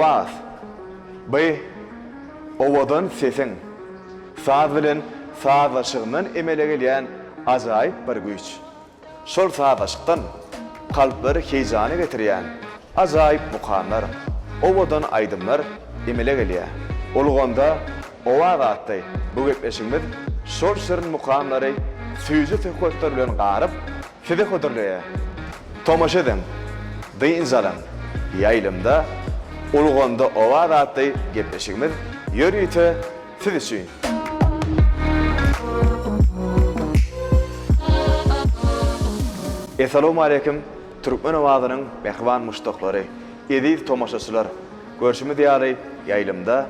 Saz. Bey, owadan sesin. Saz bilen sazlaşygyndan emele gelýän ajaýyp bir güýç. Şol sazlaşykdan kalpleri hejany getirýän ajaýyp mukamlar, owadan aýdymlar emele gelýär. Olganda owa zatdy bu gepleşigimiz şol şirin mukamlary süýji töhfetler bilen garyp size hödürleýär. Tomaşa edin, deyin zalan, yaylımda, olganda owa zatdy gepleşigimiz ýörüýte siz üçin. Assalamu aleykum, Türkmen owazynyň mehriban muştoklary, ediz tomaşaçylar. Görüşimiz ýaly ýaýlymda,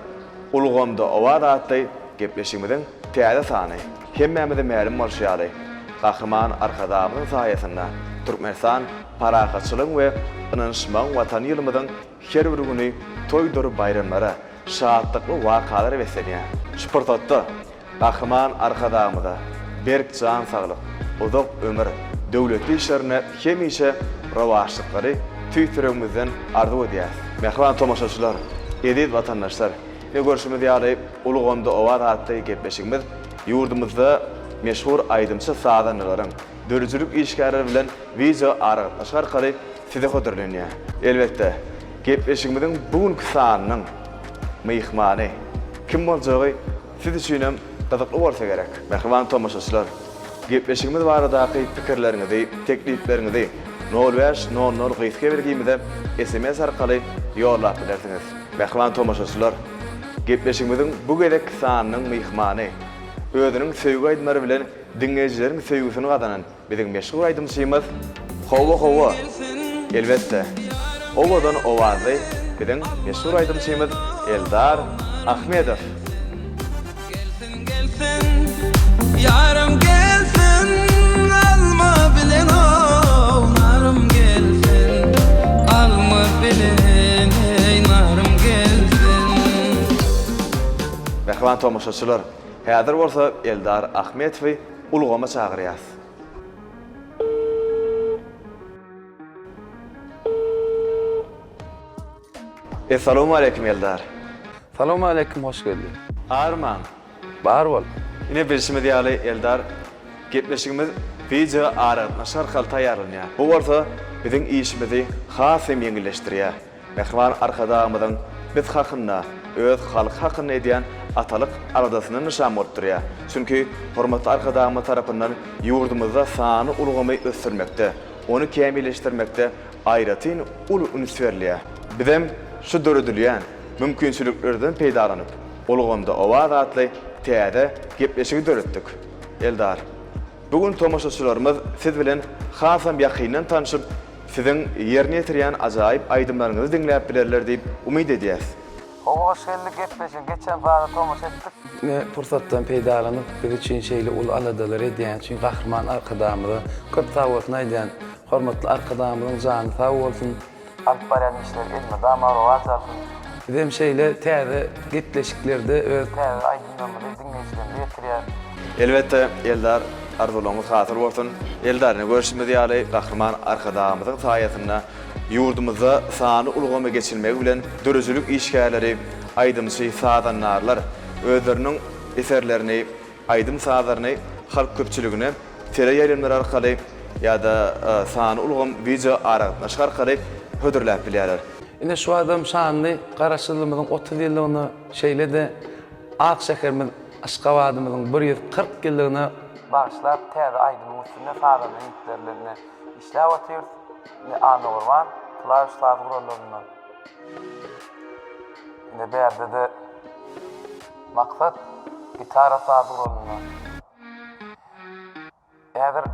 olganda owa zatdy gepleşigimiziň täze sany. Hemmemize mälim bolýar. Gahrman arkadaşymyň saýasynda Türkmenistan parahatçylyk we ynançman watan ýylymyzyň her bir güni toýdur bayramlara, şahatlykly wakalary besenýär. Şuportatda Gahrman arkadaşymyza berk jan saglyk, uzak ömür, döwletli işlerine hemişe rawaşlyklary tüýtürüňizden arzu edýär. Mehriban tomaşaçylar, ediz watandaşlar, görüşimiz ýaly ulganda owa zatdy gepleşigimiz ýurdumyzda meşhur aýdymçy sazanlaryň dörjülük işgärleri bilen video aragatlaş arkaly size hödürlenýär. Elbetde, gepleşigimiziň bugünkü sanynyň myhmany kim boljagy siz üçin hem gyzykly bolsa gerek. Mehriban tomaşaçylar, gepleşigimiz baradaky pikirleriňizi, teklipleriňizi 0500 gyzke bergimizde SMS arkaly ýollap bilersiňiz. Mehriban tomaşaçylar, gepleşigimiziň bu gerek sanynyň myhmany özüniň söýgü aýdymlary bilen dinleýijileriň söýgüsini gazanan biziň meşhur aýdymçymyz Hawa. Elbetde, owadan owazy biziň meşhur aýdymçymyz Eldar Ahmedow. Gelsin, yarım gelsin, alma bilen narım gelsin, alma bilen narım gelsin. Mehriban tomaşaçylar, häzir bolsa Eldar Ahmedowy ulgama çagyrýas. Assalamu aleykum Eldar. Salamu aleykum, hoş geldin. Arman. Bar bol. Yine bilişimi diýaly Eldar, gepleşigimiz video aragatlaş arkaly taýýarlanýar. Bu bolsa biziň işimizi hasym ýeňilleşdirýär. Mehriban arkadaşymyzyň biz hakynda, öz halk hakynda edýän atalyk aradasyny nişan bolupdurýar. Çünki hormatly arkadaşymyz tarapyndan ýurdumyzda sany ulgamy ösürmekde, onu kämilleşdirmekde aýratyn ulu üns berilýär. Bizem şu döredilýän mümkinçiliklerden peýdalanyp, ulgamda owa zatly täze gepleşigi döretdik. Eldar, bugün tomaşaçylarymyz siz bilen hasam ýakynan tanışyp, siziň ýerine ýetirýän ajaýyp aýdymlaryňyzy dinläp bilerler diýip umyt edýäs. Hoş geldik, gepleşin. Geçen bara tomaş ettik. Ne fırsatdan peýdalanyp, bir üçin şeýle ul aladalar edýän, çünki Gahrman arkadaşymyzy köp sag bolsun aýdýan, hormatly arkadaşymyzyň jany sag bolsun. Alp barýan işler elme damar wazalsın. Bizim şeýle täze gepleşiklerde öz täze aýdymlary dinleýijilerine ýetirýär. Elbette Eldar arzularyňyz hasyl bolsun. Eldar, görüşimiz ýaly Gahrman arkadaşymyzyň saýasynda ýurdumyzda sany ulgamy geçilmegi bilen dörjülük işgärleri, aýdymçy sazanlarlar özleriniň eserlerini, aýdym sazlaryny halk köpçüligine tele ýaýlanlar arkaly ýa-da sany ulgam video aragatlaş arkaly hödürläp bilýärler. Ine şu adam şanly garaşdyrmamyzyň 30 ýyllygyny şeýle de Akşähermiň Aşgabatymyzyň 140 ýyllygyny bagyşlap täze aýdym üstüne sazlaryň ýitlerlerini işläp otyrýar. Ne anagurman, klawiş sazgurallaryndan. Ne berde de maksat gitara sazgurallaryndan. Häzir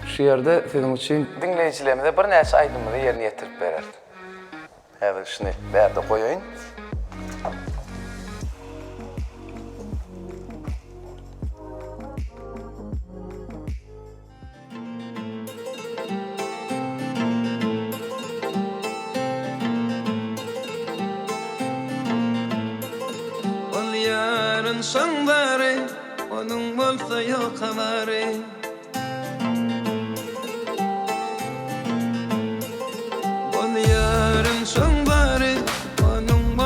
şu ýerde siziň üçin dinleýijilerimize bir näçe aýdymlary ýerine ýetirip bererdi. Häzir şunu berde goýaýyn. Yarın şanları, onun bolsa yok habari. Yarın şanları, onun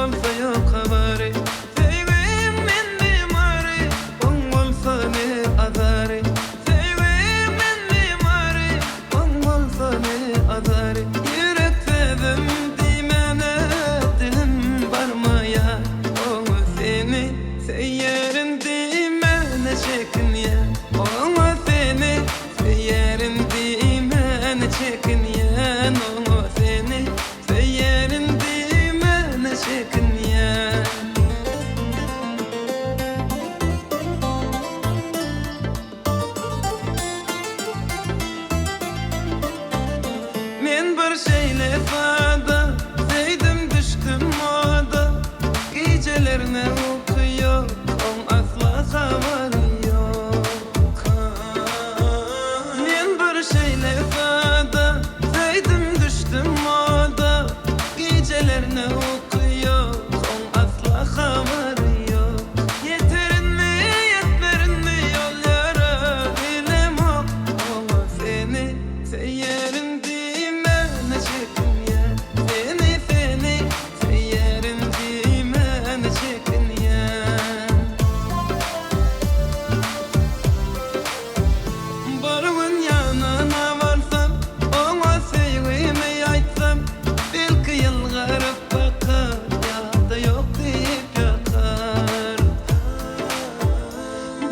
bir şeyle fada, zeydim düştüm moda. Gecelerine okuyor, son asla haber yok. Yeterin mi, yetmerin mi yol yara, bilem o. Ama seni seyerin dime ne çekin ya. Seni seyerin dime ne çekin ya. Barımın yanına varsam, ona sevgimi aytsam, belki yılgarıp bakar, ya da yok deyip yakar.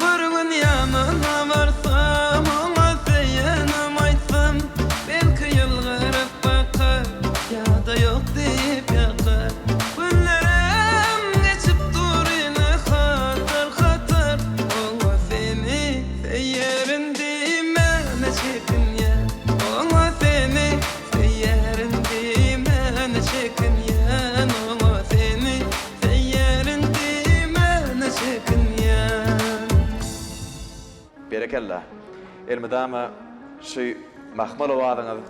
Barımın yanına varsam, ona sevgimi aytsam, belki yılgarıp bakar, ya da yok deyip yakar. Günlerim geçip dur yine hatır hatır, ona seni seyerin dime ne çekin ya. Ona seni seyerin dime ne çekin ya. Ona seni seyerin dime ne çekin ya. Berekella. Elmedama şu mahmal owadyňyz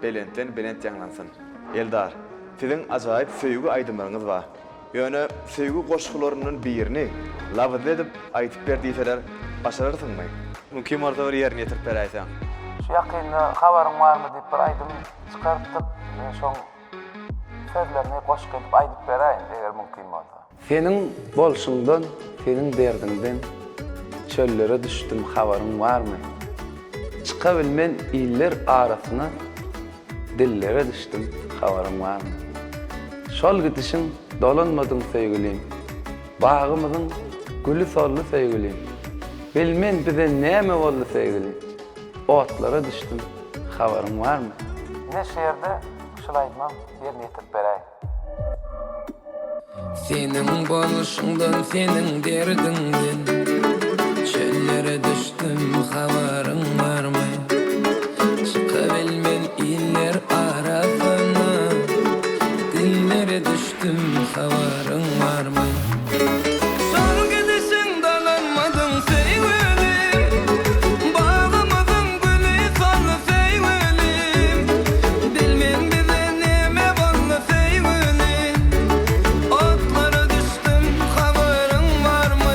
belenten belent ýanglansyn. Eldar, sizin ajaýyp söýgü aýdymlaryňyz bar. Ýöne söýgü goşgularynyň birini lafz edip aýtyp berdiýseler başararsyňmy? Mümkin bolsa bir ýerine ýetirip beräýsäň. Şu ýakynda habaryň barmy diýip bir aýdym çykartyp, şoň sözlerini goşup edip aýdyp beräýin eger mümkin bolsa. Senin bolşundan, senin derdinden çöllere düştüm habaryň barmy? Çıkabilmen iller arasyna dillere düştüm habaryň barmy? Şol gidişiň dolanmadyň sevgilim, bagymyzyň gülü solly sevgilim. Bilmen bize näme boldy sevgilim? Otlara düştüm habaryň barmy? Ne şeýerde şolaýmam ýerine ýetip beräýin. Senin boluşundan, senin derdinden çöllere düştüm, haberin var mı? Çıkabilmen iller arasına, dillere düştüm, haberin var mı? Son gidişin dalanmadın sevgilim, bağımızın gülü sollu sevgilim. Bilmen bize neme boldu sevgilim, otlara düştüm, haberin var mı?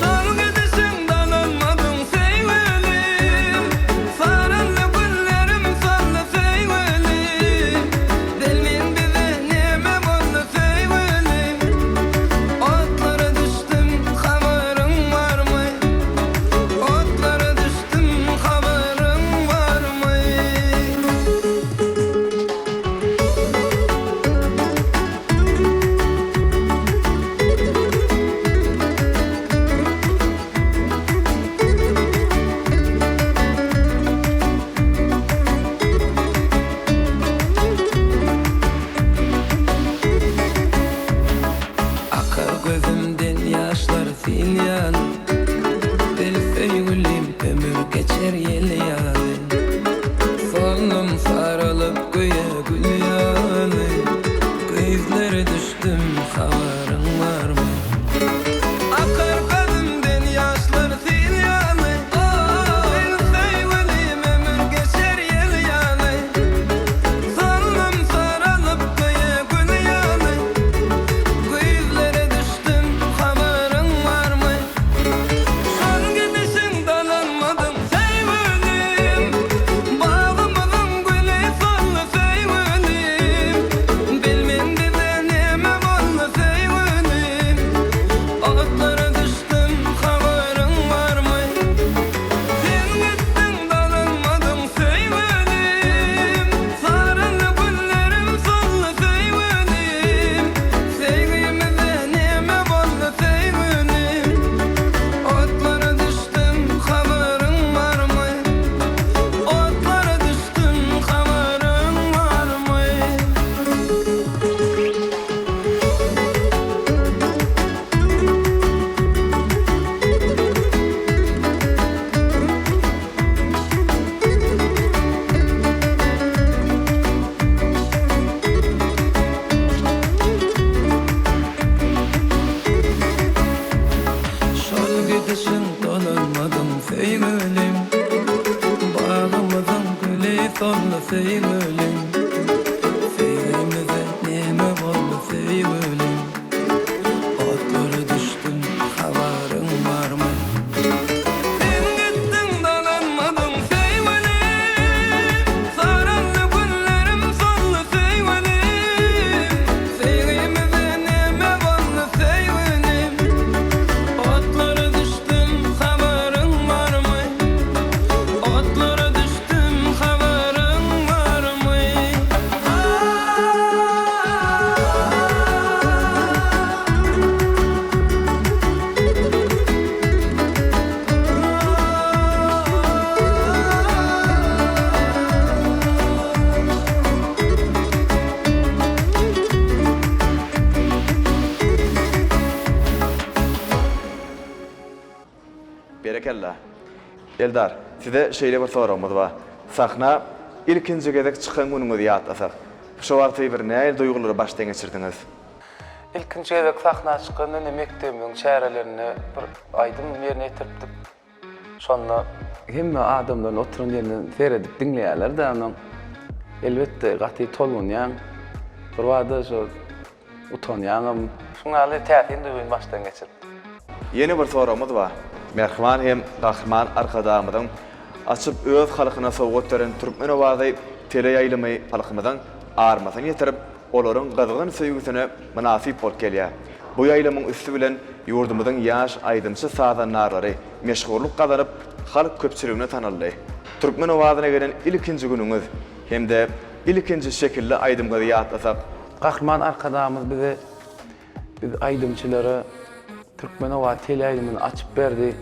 Son gidişin dalanmadın sevgilim, sarılı güllerim sollu sevgilim. Bilmen bize neme boldu sevgilim, sonlu feýgölüm Feýgölümde näme boldy feýgölüm Otlara düşdüm habarym barmy Sen gittin dalanmadın feýgölüm Saranly günlerim sonlu feýgölüm Feýgölümde näme boldy feýgölüm Otlara düşdüm habarym barmy Otlara düşdüm habarym barmy Berekella. Eldar, size şeýle bir soramyz bar. Sahna ilkinji gezek çykan günüňizi ýatlasak. Şu wagty bir näme duýgulary başdan geçirdiňiz? İlkinci gezek sahna çykganda mektebiň çärelerini bir aýdym ýerine ýetiripdik. Şonda hemme adamlaryň oturan ýerinden seredip dinleýärler da onuň elbetde gaty tolgunýan bir wada şo utanýaňam şuňaly täsin duýun başdan geçirip. Yeni bir soramyz bar. Merhman hem gahryman arkadamyň açyp öz halkyna sowgat beren türkmen owazy teleýaýlamy halkymyň armasyny ýetirip, olaryň gyzgyn söýgüsine münasip bolup gelýär. Bu ýaýlamyň üstü bilen ýurdumyzyň ýaş aýdymçy sazanlarlary meşgurluk gazanyp, halk köpçüligine tanaldy. Türkmen owazyna gelen ilkinji günüňiz hemde ilkinji şekilde aýdymgy ýatlasak, Gahryman arkadamyz bize biz aýdymçylary Türkmen owa teleýlymyny açyp berdi.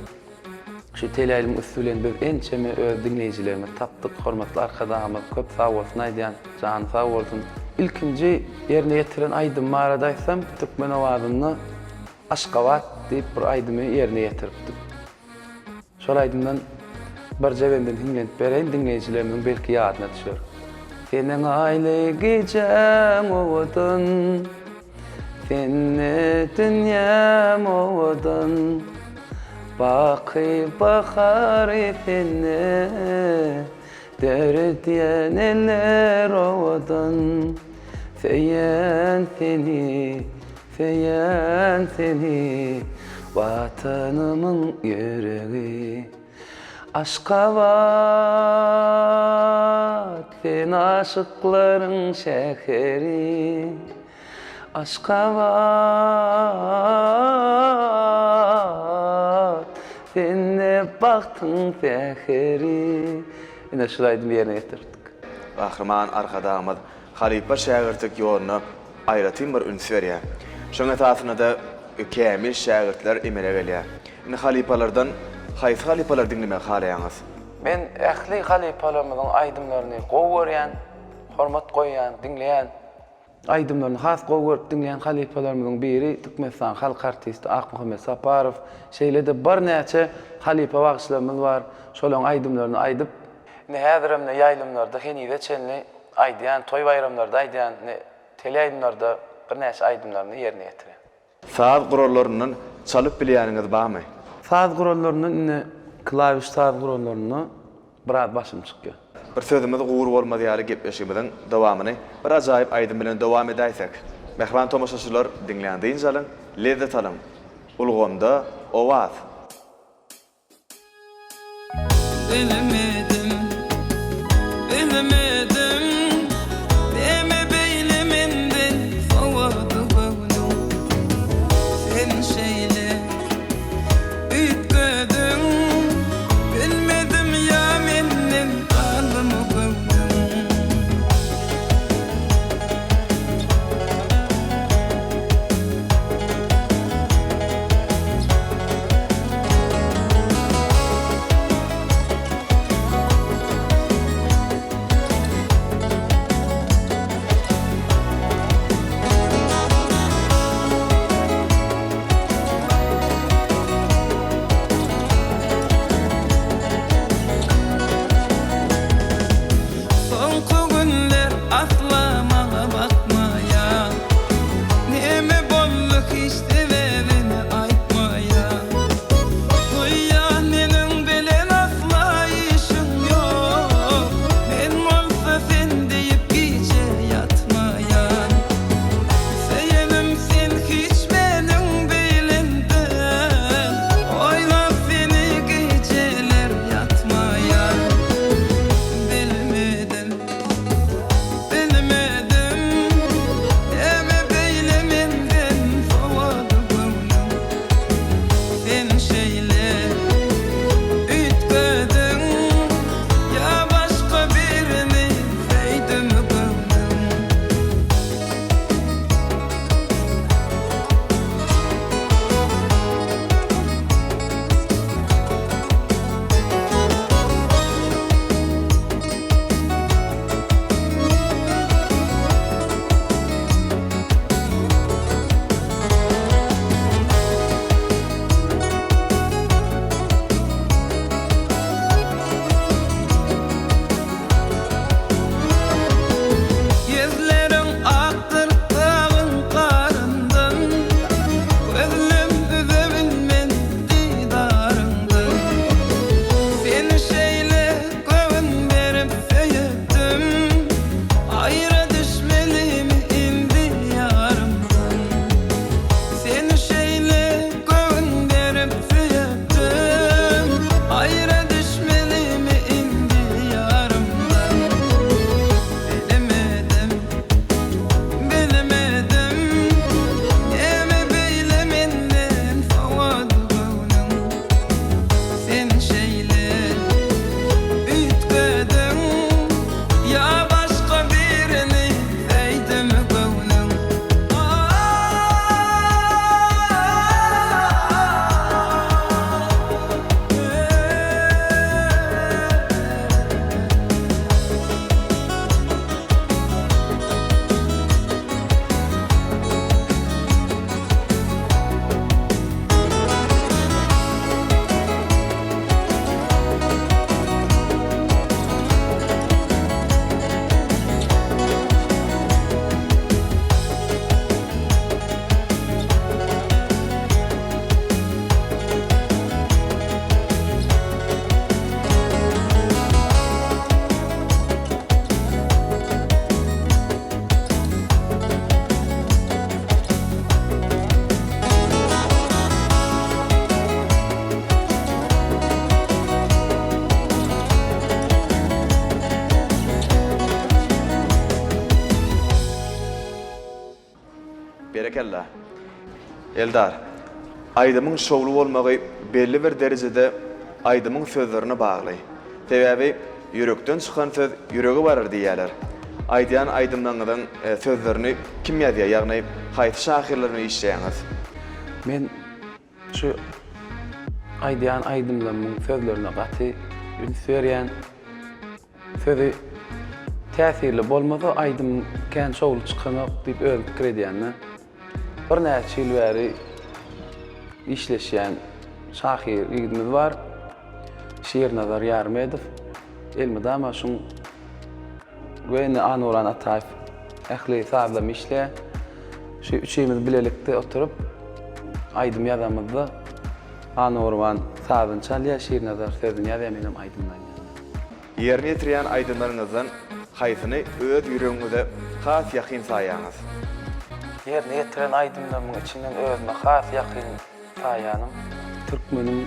Şu teleýlym üstülen biz ençemi öz dinleýijilerime tapdyk. Hormatly arkadamyz köp sag bolsun aýdýan, jan sag bolsun. İlkinji ýerine ýetiren aýdym maradaýsam Türkmen owazyny Aşgabat diýip bir aýdymy ýerine ýetiripdik. Şol aýdymdan bir jebenden dinlenip bereýin dinleýijilerimiň belki ýadyna düşer. Senin aýly gecem owdun Senne dünyam owadan Baky bahar senne Dert diýen eller owadan Feýen seni Watanymyň ýöregi Aşgabat sen aşyklaryň şäheri Aşgabat senne baktyň fäheri. Ine şu aýdym ýerine ýetirdik. gahryman arkadamyz Halipa şägirtlik ýoluna aýratyn bir üns berýär. Şoňa tasyna da kämil şägirtler emele gelýär. Ine halipalardan haýsy halipalar dinlemek halaýaňyz? Men ähli halipalarymyň aýdymlaryny gowurýan, hormat goýan, dinleýän aýdymlaryny has gowuryp dinleýän halipalarymyň biri Türkmenistan halk artisti Akmuhammed Saparov. Şeýle-de bir näçe halipa wagşlarymyz bar. Şolaryň aýdymlaryny aýdyp, häziremne ýaýlymlarda henide çenli aýdýan, toý bayramlarda aýdýan, teleýaýlymlarda bir näçe aýdymlaryny ýerine ýetirýän. Saz gurallarynyň çalyp bilýäniňiz barmy? Saz gurallarynyň klawiş saz gurallaryny biraz başym çykýar. Bir sözümüz guur bolmady ýaly gepleşigimiziň dowamyny bir ajaýyp aýdym bilen dowam edäýsek. Mehman tomoşaçylar dinleýändiň jalyň lezzet alyň. Ulgamda owaz. Bilemedim, deme beylemenden soğudu gönlüm Sen şeyle ütgödün, bilmedim ya menden alımı gönlüm gerek ella. Eldar, aydymyň şowlu bolmagy belli bir derejede aydymyň sözlerine bagly. Sebäbi yürekden çykan söz ýüregi barar diýerler. Aýdýan aydymlaryň sözlerini kim ýazýar, ýagny haýsy şahyrlaryny işleýäňiz? Men şu aýdýan aydymlaryň sözlerine gaty üns berýän sözü täsirli bolmasa aydym kän şowlu çykanak diýip öz pikir edýänler. Bir näçe ýyl bäri işleşýän şahyr ýigitimiz bar. Şeýernazar Ýarmedow. Elmida ama şuň Güýni Anuran Ataýew ähli sablamy işle. Şu üçüýmiz bilelikde oturup aydym ýazamyzda Anuran sabyn çalýar, Şeýernazar sözüni ýazýar menem aydymdan. Ýerine ýetirýän aydymlaryňyzdan haýsyny öz ýüregiňizde has ýakyn saýaňyz? Ýerine ýetiren aydymlaryň içinden özüme has ýakyn saýanym türkmeniň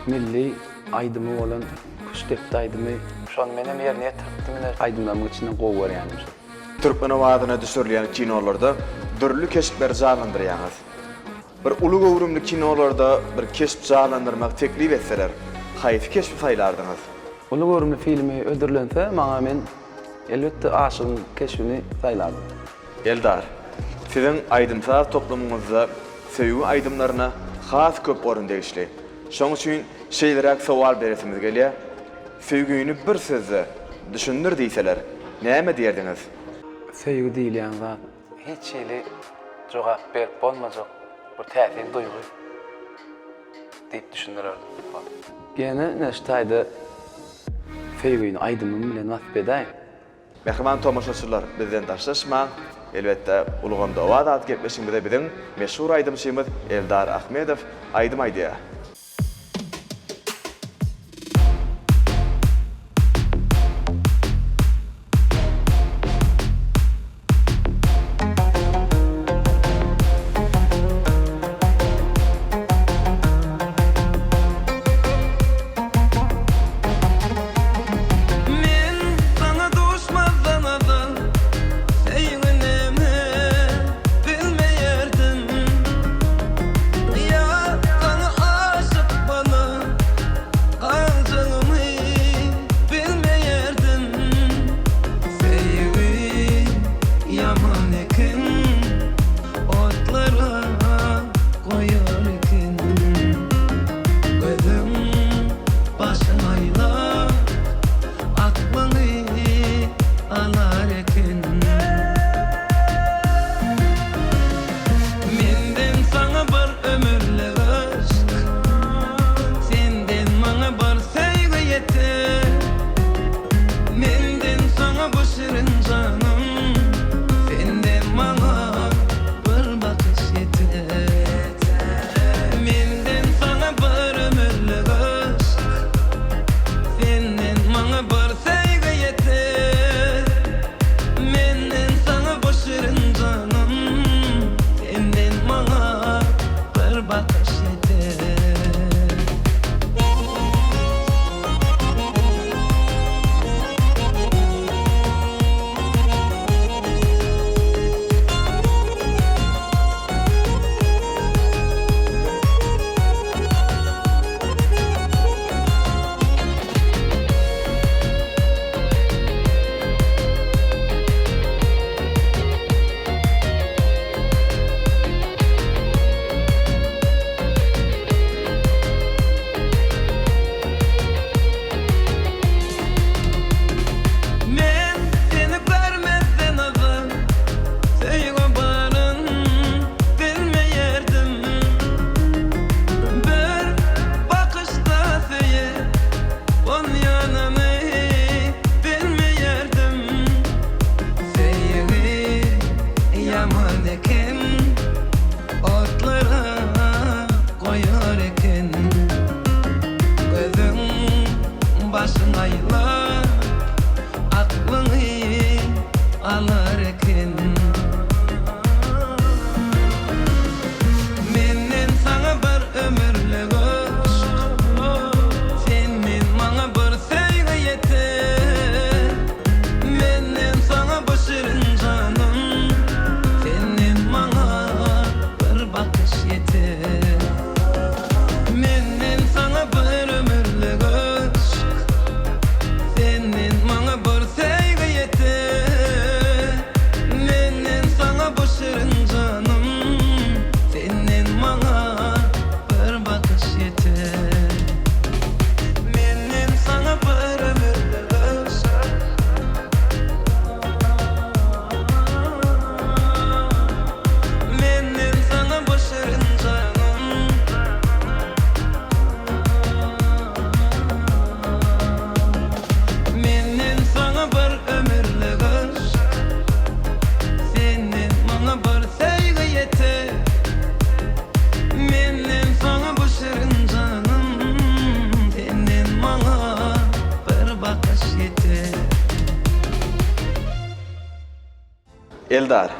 milli aydymy bolan Kuşdepdi aydymy. Şonu menem ýerine ýetiripdim, aydymlaryň içinden gowy berýänim şu. Türkmen owadyna düşürilýän kinolarda dürli keşipler jalandyryňyz. Bir uly gowrumly kinolarda bir keşip jalandyrmak teklip etseler, haýsy keşip saýlardyňyz? Uly gowrumly filmi ödürlense, maňa men elbetde aşygyň keşbini saýlardım. Eldar, sizin aydymsaz toplamyňyzda söýgü aydymlaryna has köp orun degişli. Şoň üçin şeýleräk sowal beresimiz gelýär. Söýgüni bir sözle düşündir diýseler, näme diýerdiňiz? Söýgü diýilýän zat hiç şeýle jogap berip bolmajak bir täsir duýgy diýip düşündirerdim. Gene näştaýda söýgüni aydymym bilen wasp edäýin. Mehriban tomoşaçylar, bizden daşlaşmaň. Elbetde Ulgamda Owad adı gepleşigimizde biziň meşhur aydymçymyz Eldar Ahmedow aydym aýdýar. Eldar,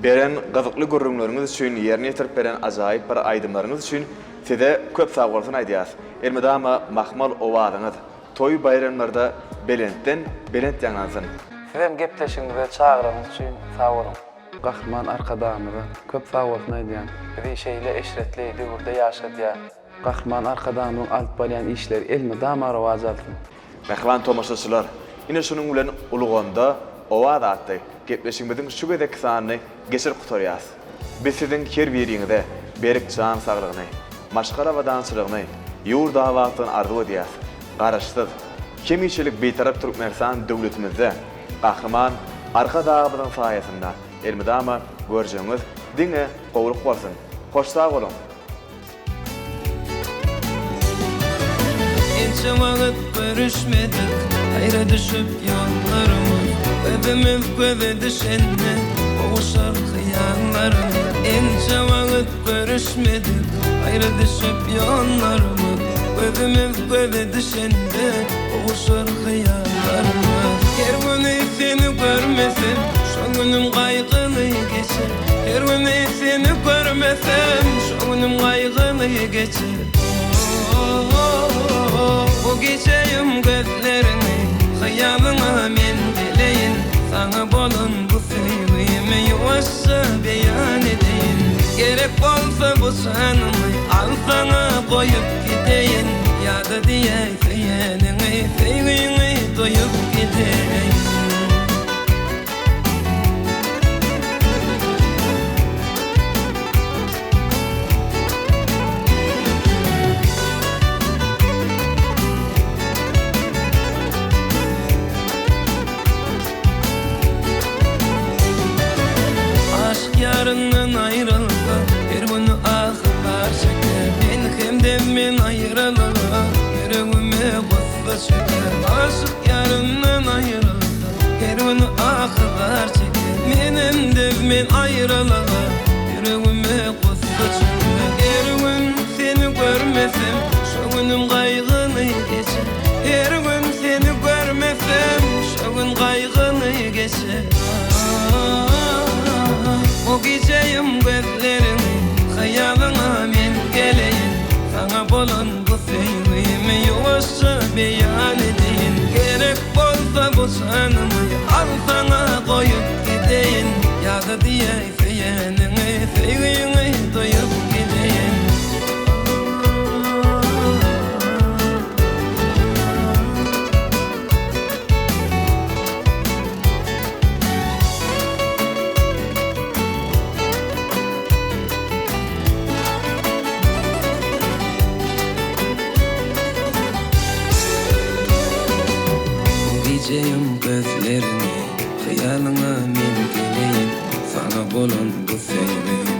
beren gyzykly görüňleriniz üçin, ýerine ýetirip beren ajaýyp bir aýdymlaryňız üçin size köp sag bolsun aýdýas. Elmedama mahmal owadyňyz, toý bayramlarda belentden belent ýanglansyn. Sizem gepleşiňizde çağıryňyz üçin sag bolun. Gahrman arkadamyza köp sag bolsun aýdýan. Bir şeýle eşretleydi burada ýaşadýar. Gahrman arkadamyň alyp barýan işleri elmedama rowaj alsyn. Mehriban tomaşaçylar, ine şunun bilen uluganda owad atdy. Gepleşiňizden şu gedek sanyny geçir gutarýas. Biz siziň her biriňizde berik can saglygyny, maşgara we dansçylygyny, ýur dawatyny arzu edýäs. Garaşsyz, kemiçilik beýtarap Türkmenistan döwletimizde gahrman arka dağımızın sayesinde elmidama göreceğiniz dine qowluk bolsun. Hoş sağ olun. Ençe wagt görüşmedik, aýra düşüp ýollarymyz. Gözümüz göze düşende, boğuşar hıyallarımız. Ençe wagt görüşmedik, aýra düşüp ýollarymyz. Gözümüz göze düşende, boğuşar hıyallarymız. Her güni seni görmesem, şo günüm gaýgyly geçer. Her güni seni görmesem, şo günüm gaýgyly geçer. Bu geçeyim gözlerini, hayalıma men dileyin. Sana bolun bu sevgimi yuvassa beyan edeyin. Gerek bolsa bu sanımı al sana koyup gideyin. Yada diye seyenini, sevgini doyup gideyin. Yarından ayrıldı, bir günü ahlar çeker. Men ayrılığa, yüreğime gussa çeker. Aşık yarından ayrıldı, bir günü ahlar çeker. Men ayrılığa, yüreğime gussa çeker. Her gün seni görmesem, şu günüm gaýgyly geçer. Her gün seni görmesem, şu gün gaýgyly geçer. O geçeyim gözlerini, hayalıma men geleyin. Sana bolun bu sevgimi yuvassa beyan edeyin. Gerek bolsa bu sanımı al sana koyup gideyin. Yada diye seyenini, sevgini doyup gideyin. Geçeyim gözlerini, hayalıma men geleyim. Sana bolun bu sevgimi